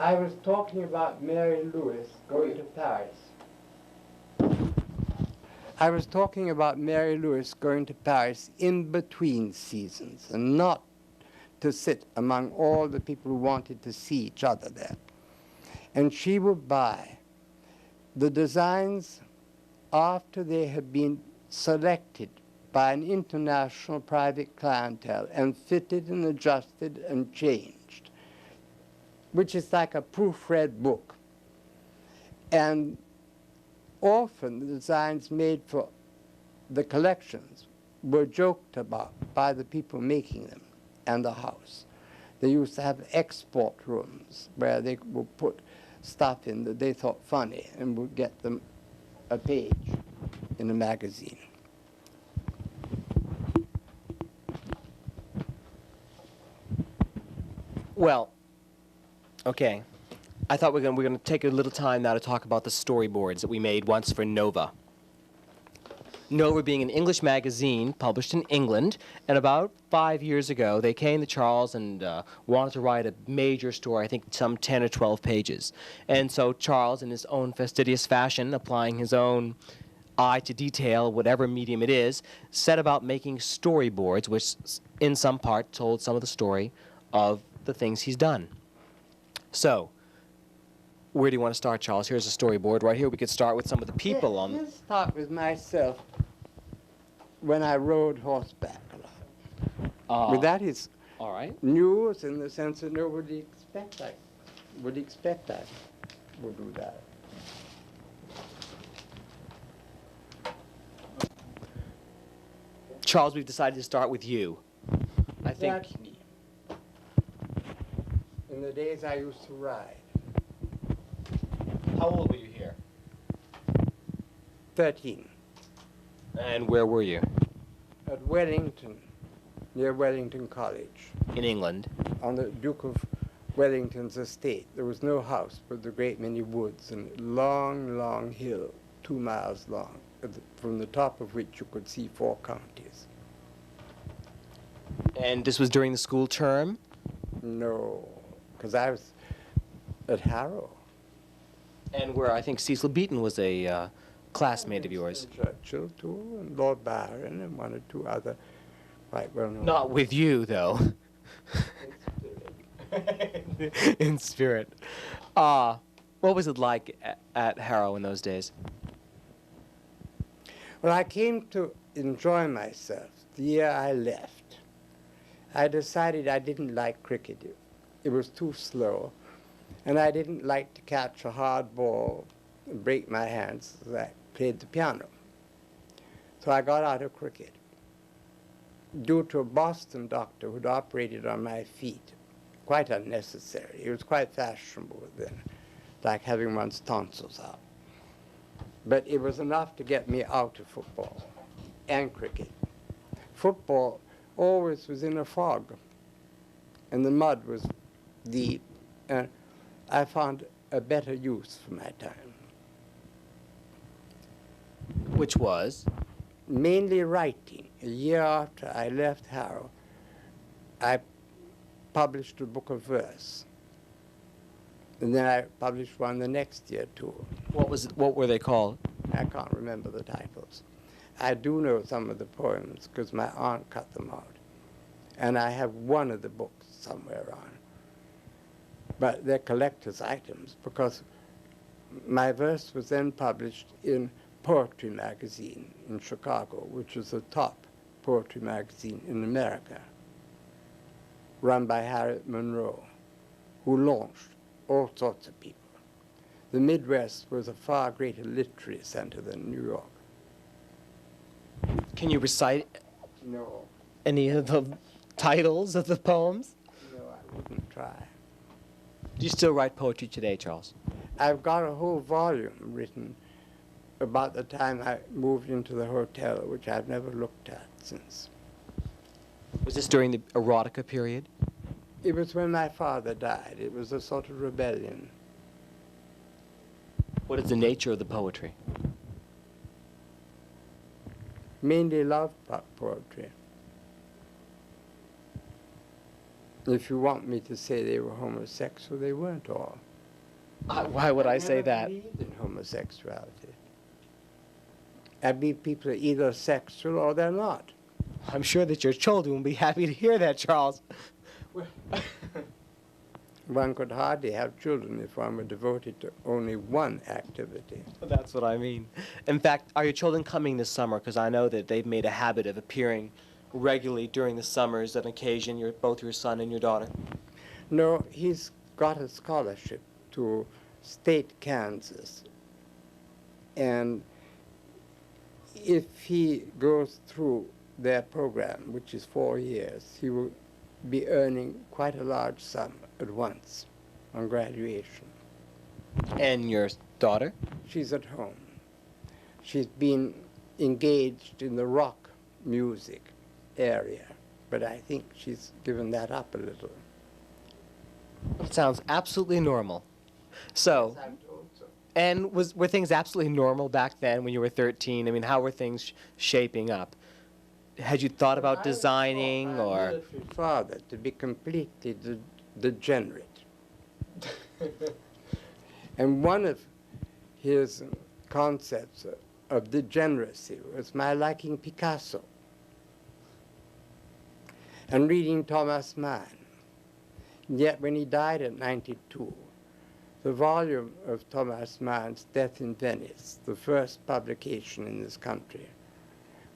I was talking about Mary Lewis going to Paris. I was talking about Mary Lewis going to Paris in between seasons and not to sit among all the people who wanted to see each other there. And she would buy the designs after they had been selected by an international private clientele and fitted and adjusted and changed, which is like a proofread book. And often the designs made for the collections were joked about by the people making them and the house. They used to have export rooms where they would put stuff in that they thought funny and would get them a page in a magazine. Well, okay. I thought we're going to take a little time now to talk about the storyboards that we made once for Nova. Nova being an English magazine published in England, and about 5 years ago they came to Charles and wanted to write a major story, I think some 10 or 12 pages. And so Charles, in his own fastidious fashion, applying his own eye to detail, whatever medium it is, set about making storyboards, which in some part told some of the story of the things he's done. So, where do you want to start, Charles? Here's a storyboard right here. We could start with some of the people on. Let's start with myself when I rode horseback a lot. But that is all right. News in the sense that nobody would expect I would do that. Charles, we've decided to start with you. I think. That's me. In the days I used to ride. How old were you here? 13. And where were you? At Wellington, near Wellington College. In England. On the Duke of Wellington's estate. There was no house, but a great many woods and a long, long hill, 2 miles long, from the top of which you could see 4 counties. And this was during the school term? No, because I was at Harrow. And where I think Cecil Beaton was a classmate of yours. Churchill, too, and Lord Byron, and 1 or 2 other quite well-known. Not with you, though. In spirit. What was it like at Harrow in those days? Well, I came to enjoy myself the year I left. I decided I didn't like cricket. It was too slow. And I didn't like to catch a hard ball and break my hands as I played the piano. So I got out of cricket due to a Boston doctor who'd operated on my feet. Quite unnecessary. It was quite fashionable then, like having one's tonsils out. But it was enough to get me out of football and cricket. Football always was in a fog, and the mud was deep. And I found a better use for my time. Which was? Mainly writing. A year after I left Harrow, I published a book of verse. And then I published one the next year, too. What were they called? I can't remember the titles. I do know some of the poems because my aunt cut them out. And I have one of the books somewhere around. But they're collector's items because my verse was then published in Poetry Magazine in Chicago, which is the top poetry magazine in America, run by Harriet Monroe, who launched all sorts of people. The Midwest was a far greater literary center than New York. Can you recite No. any of the titles of the poems? No, I wouldn't try. Do you still write poetry today, Charles? I've got a whole volume written about the time I moved into the hotel, which I've never looked at since. Was this during the erotica period? It was when my father died. It was a sort of rebellion. What is the nature of the poetry? Mainly love poetry. If you want me to say they were homosexual, they weren't all. Why would I say never that? believed in homosexuality. I believe people are either sexual or they're not. I'm sure that your children will be happy to hear that, Charles. One could hardly have children if one were devoted to only one activity. That's what I mean. In fact, are your children coming this summer? Because I know that they've made a habit of appearing regularly during the summers on occasion, both your son and your daughter. No, he's got a scholarship to State Kansas. And if he goes through their program, which is 4 years, he will be earning quite a large sum at once on graduation. And your daughter? She's at home. She's been engaged in the rock music area, but I think she's given that up a little. It sounds absolutely normal. So, and were things absolutely normal back then when you were 13? I mean, how were things shaping up? Had you thought about designing or? My military father to be completely degenerate. And one of his concepts of degeneracy was my liking Picasso and reading Thomas Mann. Yet when he died at 92, the volume of Thomas Mann's Death in Venice, the first publication in this country,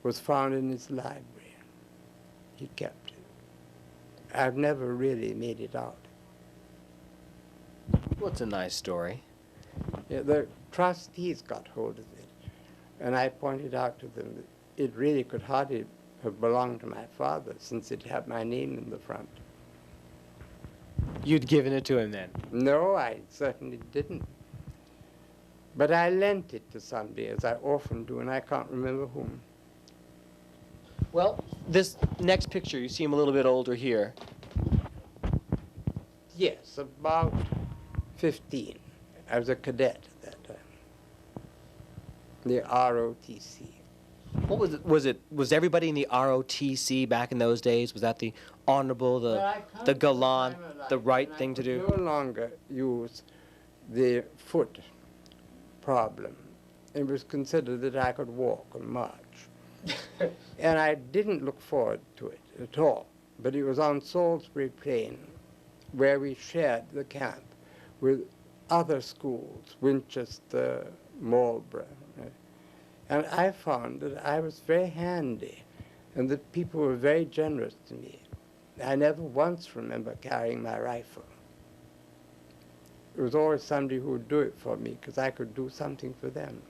was found in his library. He kept it. I've never really made it out. Well, it's a nice story. Yeah, the trustees got hold of it, and I pointed out to them that it really could hardly have belonged to my father, since it had my name in the front. You'd given it to him then? No, I certainly didn't. But I lent it to somebody, as I often do, and I can't remember whom. Well, this next picture, you seem a little bit older here. Yes, about 15. I was a cadet at that time. The ROTC. What was it? Was everybody in the ROTC back in those days? Was that the honorable, the gallant, the right thing to do? No longer use the foot problem. It was considered that I could walk and march. And I didn't look forward to it at all. But it was on Salisbury Plain, where we shared the camp with other schools, Winchester, Marlborough. And I found that I was very handy, and that people were very generous to me. I never once remember carrying my rifle. It was always somebody who would do it for me, because I could do something for them.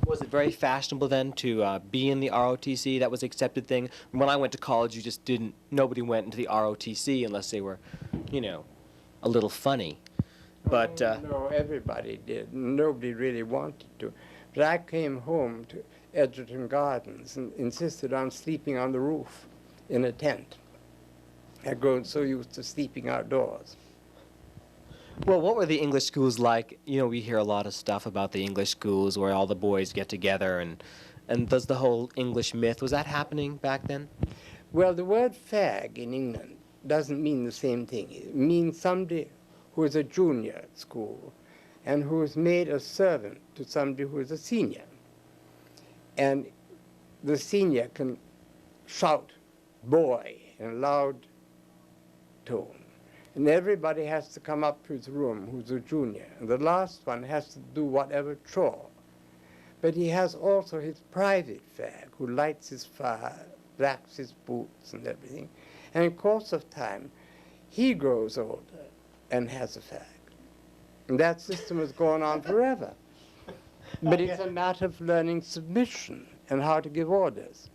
Was it very fashionable then to be in the ROTC? That was the accepted thing. When I went to college, you just didn't. Nobody went into the ROTC unless they were, you know, a little funny. But no, everybody did. Nobody really wanted to. But I came home to Edgerton Gardens and insisted on sleeping on the roof in a tent. I'd grown so used to sleeping outdoors. well, what were the English schools like? You know, we hear a lot of stuff about the English schools where all the boys get together, and does the whole English myth, was that happening back then? Well, the word fag in England doesn't mean the same thing. It means somebody who is a junior at school and who is made a servant to somebody who is a senior. And the senior can shout boy in a loud tone. And everybody has to come up to his room who's a junior. And the last one has to do whatever chore. But he has also his private fag, who lights his fire, blacks his boots and everything. And in course of time, he grows older and has a fag. And that system has gone on forever. But it's a matter of learning submission and how to give orders.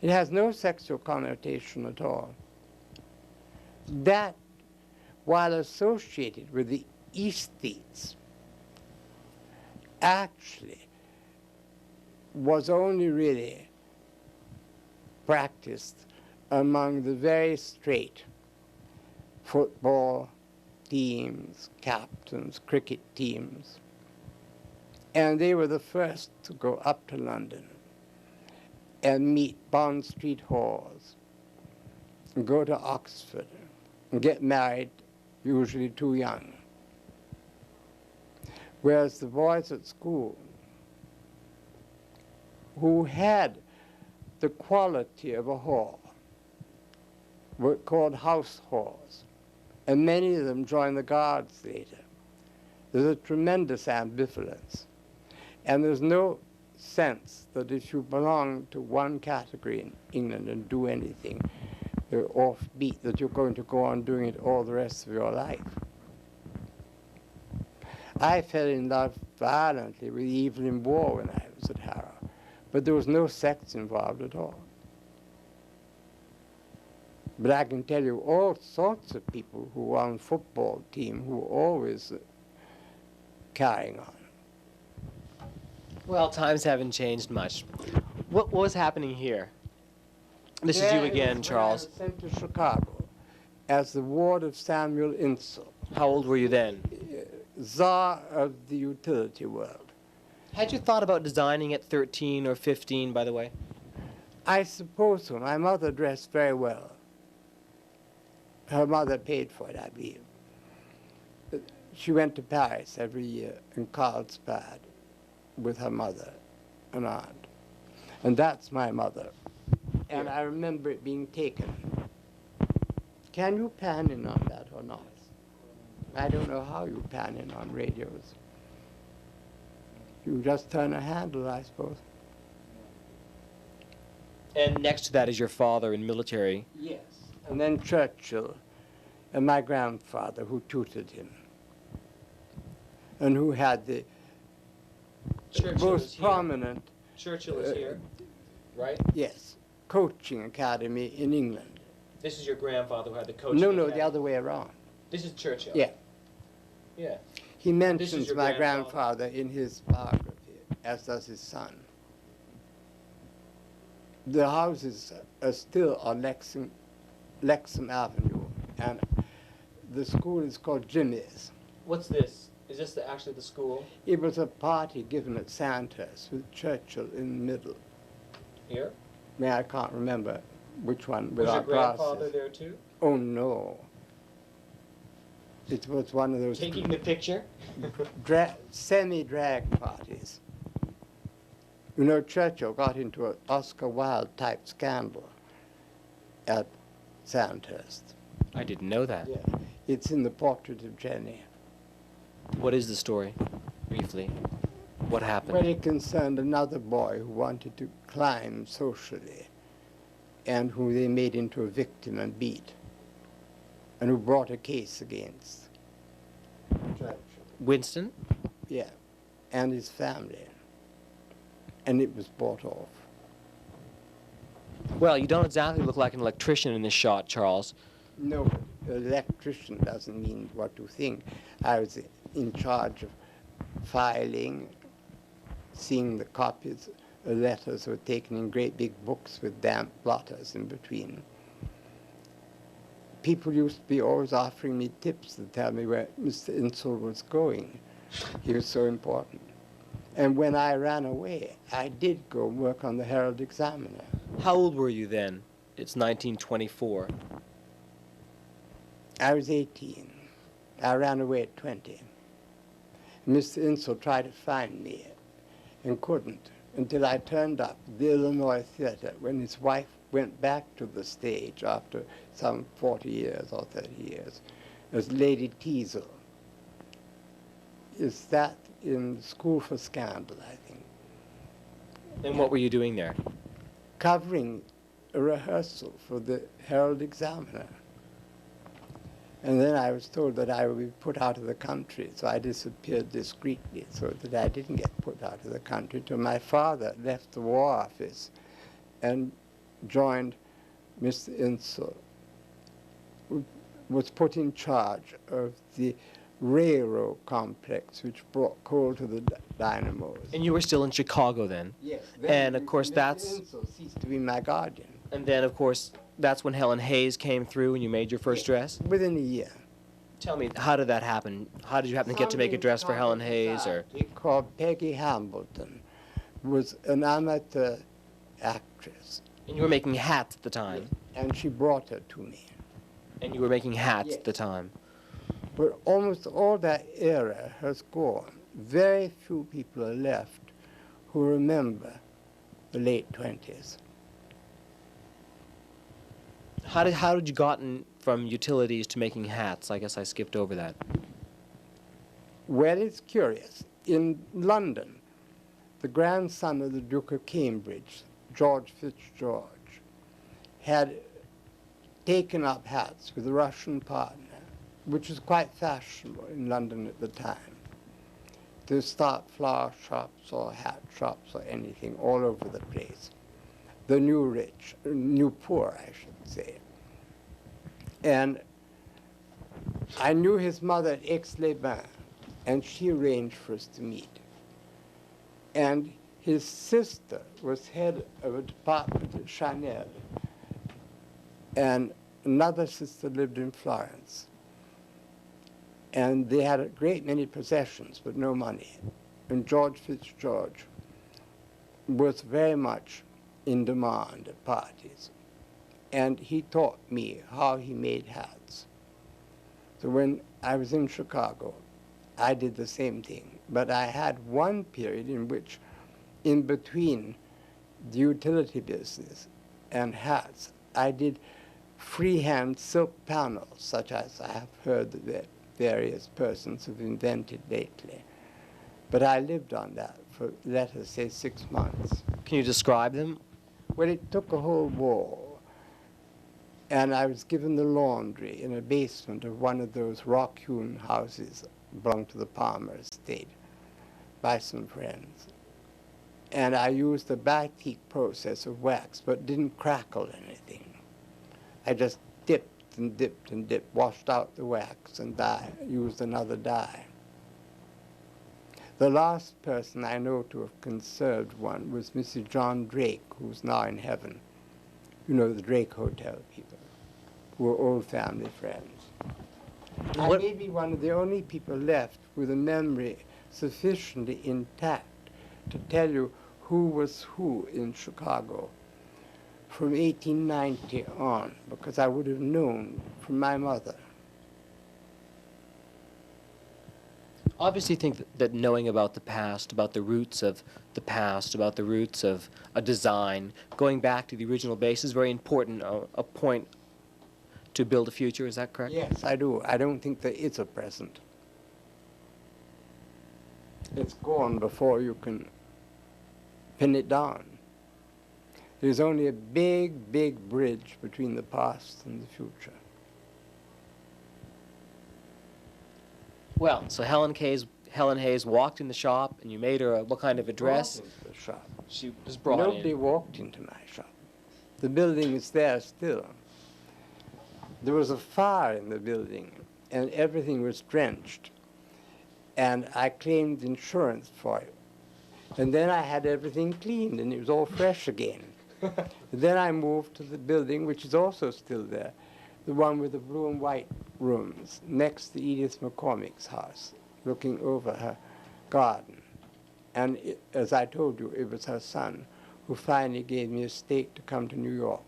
It has no sexual connotation at all. That, while associated with the aesthetes, actually was only really practiced among the very straight football teams, captains, cricket teams. And they were the first to go up to London and meet Bond Street whores, and go to Oxford, and get married usually too young. Whereas the boys at school who had the quality of a hall were called house halls, and many of them joined the Guards later. There's a tremendous ambivalence, and there's no sense that if you belong to one category in England and do anything offbeat, that you're going to go on doing it all the rest of your life. I fell in love violently with Evelyn Waugh when I was at Harrow, but there was no sex involved at all. But I can tell you all sorts of people who were on the football team who were always carrying on. Well, times haven't changed much. What was happening here? This is you again, Charles. I was sent to Chicago as the ward of Samuel Insull, How old were you then? czar of the utility world. Had you thought about designing at 13 or 15, by the way? I suppose so. My mother dressed very well. Her mother paid for it, I believe. She went to Paris every year in Carlsbad with her mother and aunt. And that's my mother. And I remember it being taken. Can you pan in on that or not? I don't know how you pan in on radios. You just turn a handle, I suppose. And next to that is your father in military. Yes. And then Churchill, and my grandfather who tutored him, and who had the most prominent, Churchill is here, right? yes, coaching academy in England. This is your grandfather who had the coaching No, academy. the other way around. This is Churchill. Yeah. Yeah. He mentions your my grandfather. grandfather in his biography, as does his son. The houses are still on Lexham Avenue, and the school is called Jimmy's. What's this? Is this actually the school? It was a party given at Sandhurst with Churchill in the middle. Here? I can't remember which one. Was your without grandfather glasses. there too? Oh, no. It was one of those Taking the picture? semi-drag parties. You know, Churchill got into an Oscar Wilde-type scandal at Sandhurst. I didn't know that. Yeah. It's in the Portrait of Jenny. What is the story, briefly? What happened? Well, it concerned another boy who wanted to climb socially and who they made into a victim and beat, and who brought a case against Churchill. Winston? Yeah, and his family. And it was bought off. Well, you don't exactly look like an electrician in this shot, Charles. No, but electrician doesn't mean what you think. I was in charge of filing, seeing the copies of letters were taken in great big books with damp blotters in between. People used to be always offering me tips to tell me where Mr. Insull was going. He was so important. And when I ran away, I did go work on the Herald Examiner. How old were you then? It's 1924. I was 18. I ran away at 20. Mr. Insull tried to find me and couldn't until I turned up at the Illinois Theater when his wife went back to the stage after some 40 years or 30 years as Lady Teazle. Is that in School for Scandal, I think. And what were you doing there? Covering a rehearsal for the Herald Examiner. And then I was told that I would be put out of the country, so I disappeared discreetly so that I didn't get put out of the country till my father left the War Office and joined Mr. Insull, who was put in charge of the railroad complex which brought coal to the dynamos. And you were still in Chicago then? Yes. And of course Mr. that's... Insull ceased to be my guardian. And then of course that's when Helen Hayes came through and you made your first dress? Within a year. Tell me, how did that happen? How did you happen to get to make a dress for Helen Hayes? Or called Peggy Hambleton, was an amateur actress. And you were making hats at the time? And she brought her to me. And you were making hats Yes. at the time? But almost all that era has gone. Very few people are left who remember the late 20s. How did you gotten from utilities to making hats? I guess I skipped over that. Well, it's curious. In London, the grandson of the Duke of Cambridge, George Fitzgeorge, had taken up hats with a Russian partner, which was quite fashionable in London at the time, to start flower shops or hat shops or anything all over the place. The new rich, new poor, I should say. And I knew his mother at Aix-les-Bains, and she arranged for us to meet. And his sister was head of a department at Chanel, and another sister lived in Florence. And they had a great many possessions, but no money. And George Fitzgeorge was very much in demand at parties. And he taught me how he made hats. So when I was in Chicago, I did the same thing. But I had one period in which, in between the utility business and hats, I did freehand silk panels, such as I have heard that various persons have invented lately. But I lived on that for, let us say, 6 months. Can you describe them? Well, it took a whole wall. And I was given the laundry in a basement of one of those rock-hewn houses that belonged to the Palmer estate by some friends. And I used the batik process of wax, but didn't crackle anything. I just dipped and dipped and dipped, washed out the wax and used another dye. The last person I know to have conserved one was Mrs. John Drake, who's now in heaven. You know, the Drake Hotel people, who were old family friends. I may be one of the only people left with a memory sufficiently intact to tell you who was who in Chicago from 1890 on, because I would have known from my mother. Obviously, think that knowing about the past, about the roots of the past, about the roots of a design, going back to the original base is very important, a point to build a future. Is that correct? Yes, I do. I don't think there is a present. It's gone before you can pin it down. There's only a big, big bridge between the past and the future. Well, so Helen Hayes walked in the shop, and you made her what kind of a dress? Brought into the shop. She was brought Nobody in. walked into my shop. The building is there still. There was a fire in the building, and everything was drenched. And I claimed insurance for it. And then I had everything cleaned, and it was all fresh again. Then I moved to the building, which is also still there, the one with the blue and white rooms, next to Edith McCormick's house, looking over her garden. And as I told you, it was her son who finally gave me a stake to come to New York.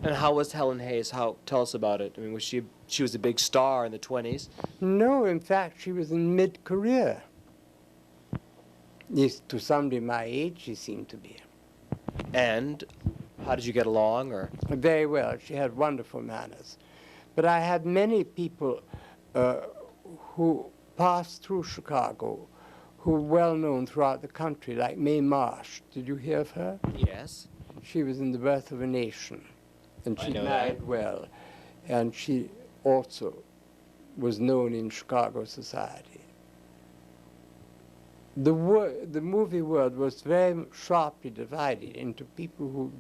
And how was Helen Hayes? Tell us about it. I mean, she was a big star in the 20s? No, in fact, she was in mid-career. Yes, to somebody my age, she seemed to be. And how did you get along? Or Very well. She had wonderful manners. But I had many people who passed through Chicago who were well known throughout the country, like Mae Marsh. Did you hear of her? yes. She was in The Birth of a Nation, and I she know married that. well. And she also was known in Chicago society. The movie world was very sharply divided into people who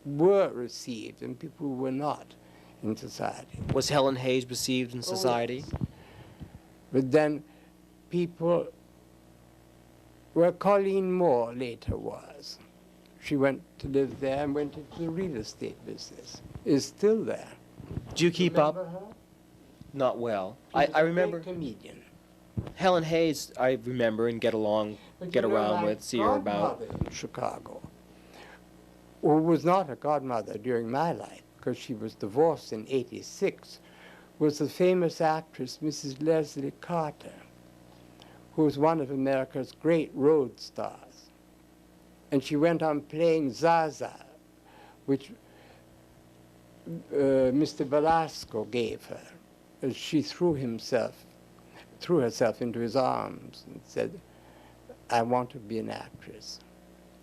were received and people who were not in society. Was Helen Hayes received in society? yes. But then people, where Colleen Moore later was, she went to live there and went into the real estate business, is still there. Do you keep Remember up? her? Not well. She was I a remember great comedian. Helen Hayes. I remember and get along, But get you know, around my with, see her about. godmother in Chicago, who was not a godmother during my life, because she was divorced in '86, was the famous actress Mrs. Leslie Carter, who was one of America's great road stars. And she went on playing Zaza, which Mr. Velasco gave her. And she threw herself into his arms and said, I want to be an actress.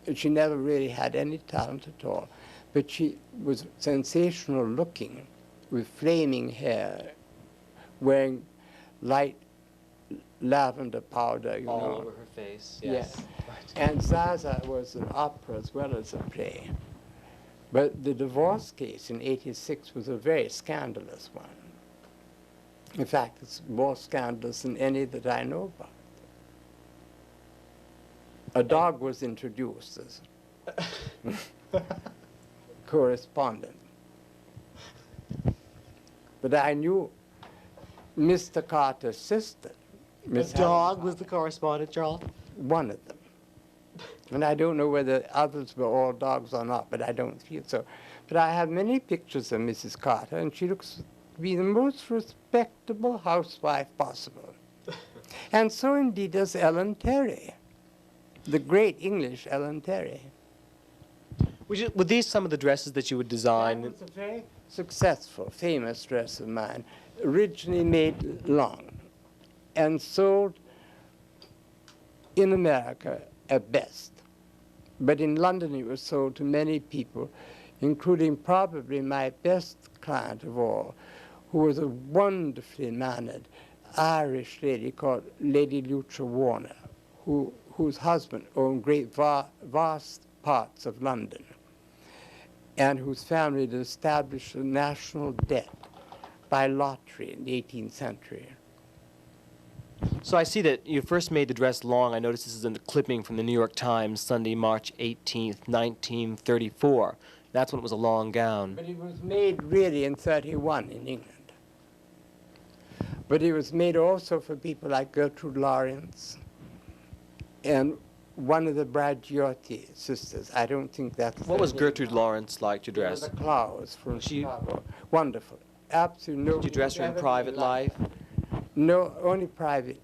And she never really had any talent at all, but she was sensational looking, with flaming hair, wearing light lavender powder, you All know. over her face. Yes. Yeah. And Zaza was an opera as well as a play. But the divorce case in '86 was a very scandalous one. In fact, it's more scandalous than any that I know about. A dog was introduced as correspondent. But I knew Mr. Carter's sister. The Miss dog Helen was the correspondent, Charles? one of them. And I don't know whether others were all dogs or not, but I don't feel so. But I have many pictures of Mrs. Carter, and she looks to be the most respectable housewife possible. And so indeed does Ellen Terry, the great English Ellen Terry. Were these some of the dresses that you would design? That was a very successful, famous dress of mine, originally made long and sold in America at best. But in London it was sold to many people, including probably my best client of all, who was a wonderfully mannered Irish lady called Lady Lucia Warner, whose husband owned great vast parts of London, and whose family had established a national debt by lottery in the 18th century. So I see that you first made the dress long. I noticed this is a clipping from the New York Times, Sunday, March 18th, 1934. That's when it was a long gown. But it was made really in '31 in England. But it was made also for people like Gertrude Lawrence and one of the Bragiotti sisters. I don't think that's... What was Gertrude Lawrence like to dress? The Klaus from She- Chicago. Wonderful. Absolutely no... Did you dress her in private life? No, only private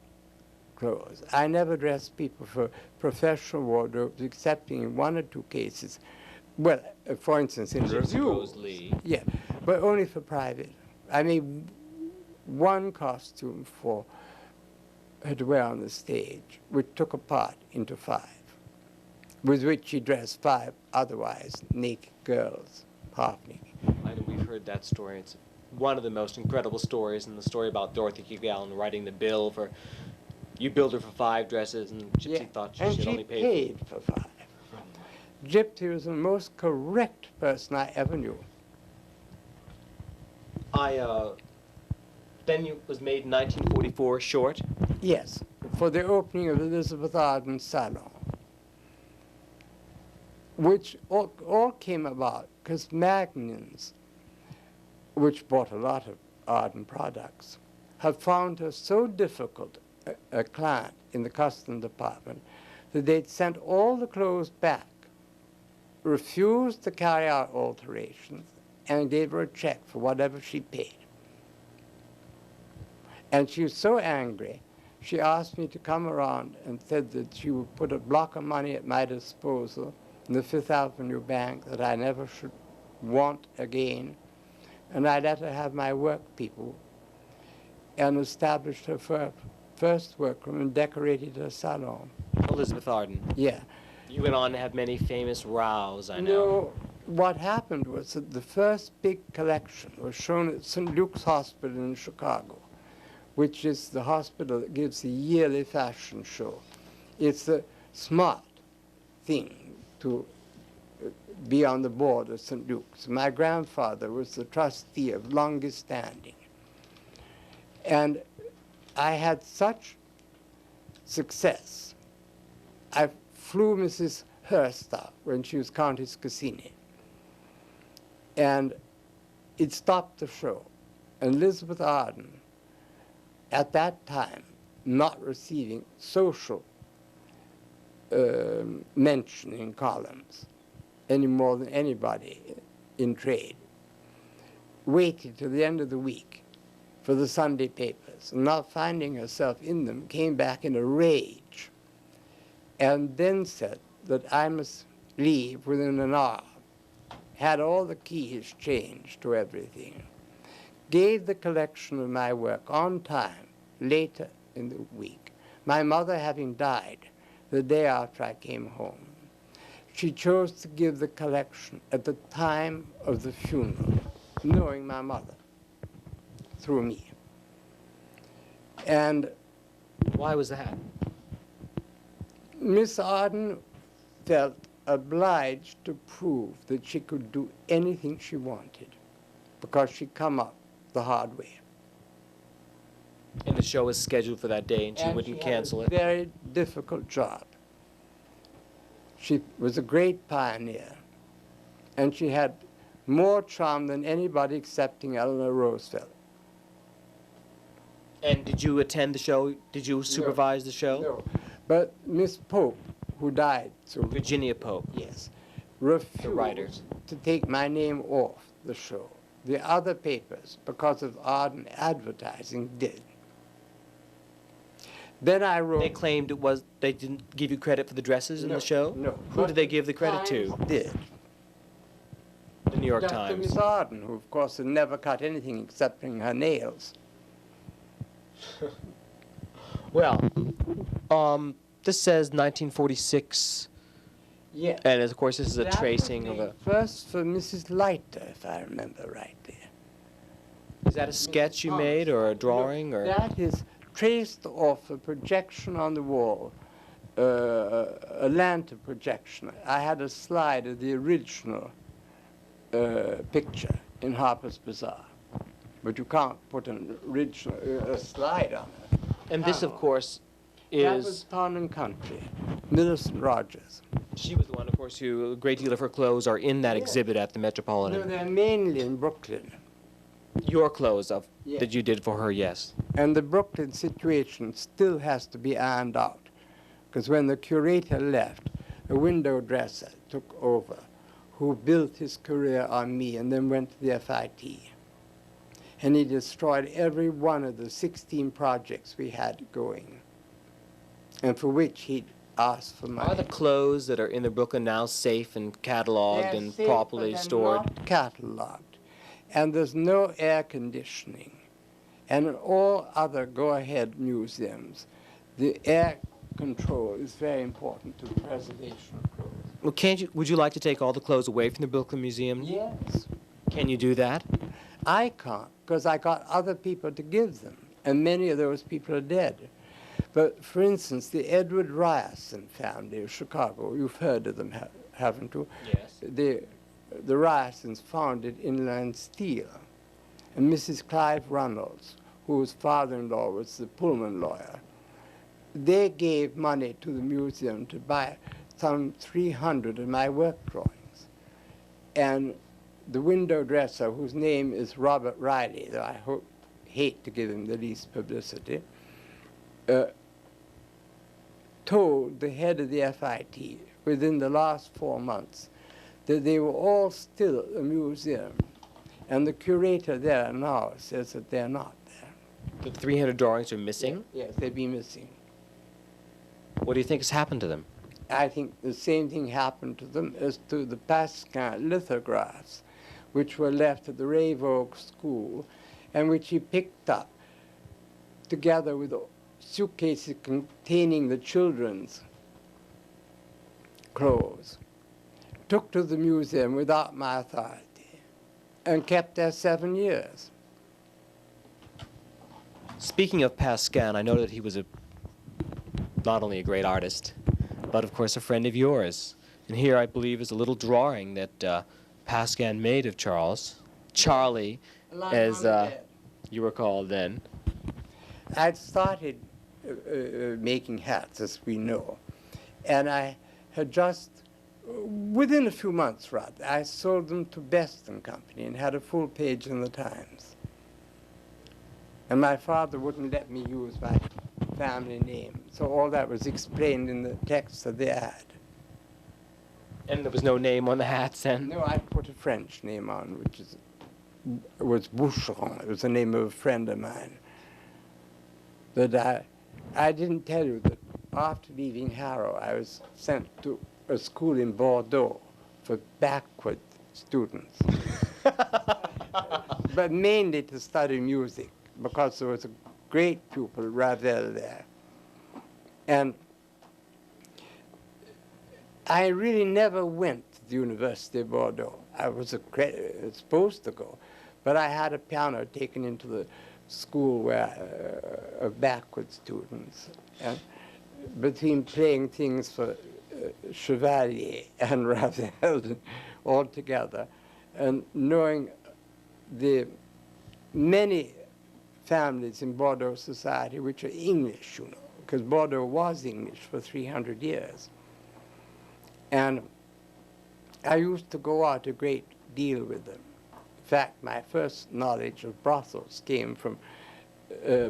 clothes. I never dressed people for professional wardrobes, except in one or two cases. Well, for instance, in reviews. Yeah, but only for private. I made one costume for her to wear on the stage, which took apart into 5, with which she dressed 5 otherwise naked girls, half naked. I know we've heard that story. It's one of the most incredible stories, and the story about Dorothy Q. Gallen writing the bill for, you billed her for 5 dresses, and Gypsy thought she should only pay for... And she paid for 5. Gypsy was the most correct person I ever knew. Then you was made in 1944 short. Yes, for the opening of Elizabeth Arden's salon, which all came about because Magnans, which bought a lot of Arden products, have found her so difficult a client in the custom department that they'd sent all the clothes back, refused to carry out alterations, and gave her a check for whatever she paid. And she was so angry, she asked me to come around and said that she would put a block of money at my disposal in the Fifth Avenue Bank that I never should want again. And I let her have my work people and established her first workroom and decorated her salon. Elizabeth Arden. Yeah. You went on to have many famous rows, I know. No, what happened was that the first big collection was shown at St. Luke's Hospital in Chicago, which is the hospital that gives the yearly fashion show. It's a smart thing to be on the board of St. Luke's. My grandfather was the trustee of longest standing. And I had such success. I flew Mrs. Hearst out when she was Countess Cassini. And it stopped the show. And Elizabeth Arden, at that time, not receiving social mention in columns any more than anybody in trade, waited till the end of the week for the Sunday papers, and not finding herself in them, came back in a rage, and then said that I must leave within an hour, had all the keys changed to everything, gave the collection of my work on time later in the week, my mother having died the day after I came home. She chose to give the collection at the time of the funeral, knowing my mother through me. And Why was that? Miss Arden felt obliged to prove that she could do anything she wanted because she'd come up the hard way. And the show was scheduled for that day, and she wouldn't cancel it. She had a very difficult job. She was a great pioneer, and she had more charm than anybody excepting Eleanor Roosevelt. And did you attend the show? Did you supervise the show? No, but Miss Pope, who died so Virginia Pope. yes, The writer. refused to take my name off the show. The other papers, because of Arden advertising, did. Then I wrote... They claimed it was, they didn't give you credit for the dresses in No, the show? no. Who did they give the credit to? Times did. The New York Just to Times. Miss Arden, who of course had never cut anything excepting her nails. Well, this says 1946, Yes. and of course this is a That was tracing of made a... first for Mrs. Leiter, if I remember rightly. Is that a sketch you made, or a drawing, or... That is traced off a projection on the wall, a lantern projection. I had a slide of the original picture in Harper's Bazaar, but you can't put an original a slide on it. And this, of Oh. course, That was is... Town and Country, Millicent Rogers. She was the one, of course, who a great deal of her clothes are in that Yes. exhibit at the No, Metropolitan. they're mainly in Brooklyn. Your clothes of Yeah. that you did for her, yes. And the Brooklyn situation still has to be ironed out, because when the curator left, a window dresser took over, who built his career on me and then went to the FIT. And he destroyed every one of the 16 projects we had going, and for which he'd asked for money. Are the clothes that are in the Brooklyn now safe and cataloged They're and safe, properly but they're stored? not cataloged. And there's no air conditioning. And in all other go-ahead museums, the air control is very important to the preservation of clothes. Well, can't you? Would you like to take all the clothes away from the Brooklyn Museum? Yes. Can you do that? I can't, because I got other people to give them, and many of those people are dead. But for instance, the Edward Ryerson family of Chicago, you've heard of them, haven't you? Yes. The Ryersons founded Inland Steel, and Mrs. Clive Runnels, whose father-in-law was the Pullman lawyer, they gave money to the museum to buy some 300 of my work drawings. And the window dresser, whose name is Robert Riley, though I hate to give him the least publicity, told the head of the FIT within the last 4 months that they were all still a museum. And the curator there now says that they're not there. The 300 drawings are missing? Yes, they've been missing. What do you think has happened to them? I think the same thing happened to them as to the Pascal lithographs, which were left at the Ravogue School, and which he picked up together with suitcases containing the children's clothes, took to the museum without my authority, and kept there 7 years. Speaking of Pascal, I know that he was not only a great artist, but of course a friend of yours. And here I believe is a little drawing that Pascal made of Charlie, as you were called then. I'd started making hats, as we know, and I had just, within a few months rather, I sold them to Best and Company and had a full page in the Times. And my father wouldn't let me use my family name, so all that was explained in the text of the ad. And there was no name on the hats then? No, I put a French name on, which is was Boucheron. It was the name of a friend of mine. But I didn't tell you that after leaving Harrow, I was sent to a school in Bordeaux for backward students, but mainly to study music, because there was a great pupil, Ravel, there. And I really never went to the University of Bordeaux. I was supposed to go, but I had a piano taken into the school where of backward students. And between playing things for Chevalier and Ravel all together, and knowing the many families in Bordeaux society which are English, you know, because Bordeaux was English for 300 years. And I used to go out a great deal with them. In fact, my first knowledge of brothels came from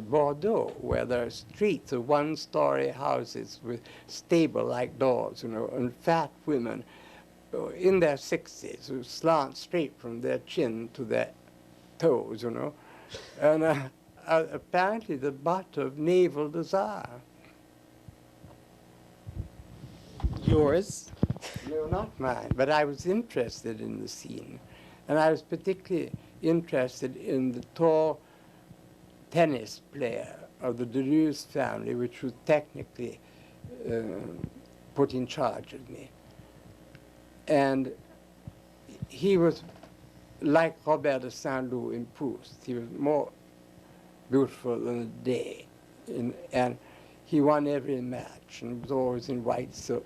Bordeaux, where there are streets of one-story houses with stable-like doors, you know, and fat women in their 60s who slant straight from their chin to their toes, you know, and apparently the butt of naval desire. Yours? No, not mine, but I was interested in the scene. And I was particularly interested in the tall tennis player of the Deleuze family, which was technically put in charge of me. And he was like Robert de Saint-Loup in Proust. He was more beautiful than the day. And he won every match and was always in white silk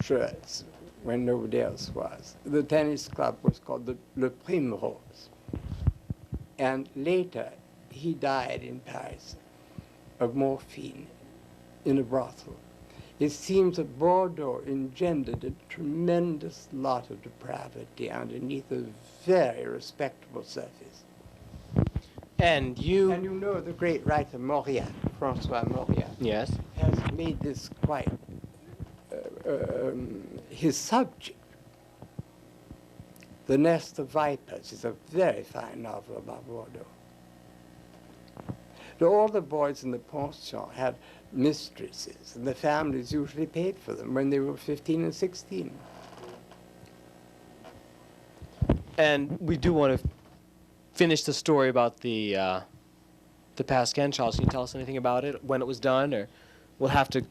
shirts when nobody else was. The tennis club was called the Le Primrose. And later, he died in Paris of morphine in a brothel. It seems that Bordeaux engendered a tremendous lot of depravity underneath a very respectable surface. And you... And you know the great writer Mauriac, François Mauriac, Yes. has made this quite his subject. The Nest of Vipers is a very fine novel about Bordeaux. All the boys in the pension had mistresses, and the families usually paid for them when they were 15 and 16. And we do want to finish the story about the Pascan Charles. Can you tell us anything about it, when it was done, or we'll have to,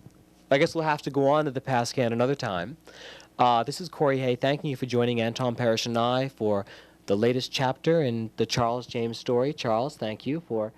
I guess we'll have to go on to the Pascan another time. This is Couri Hay thanking you for joining Anton Perich and I for the latest chapter in the Charles James story. Charles, thank you for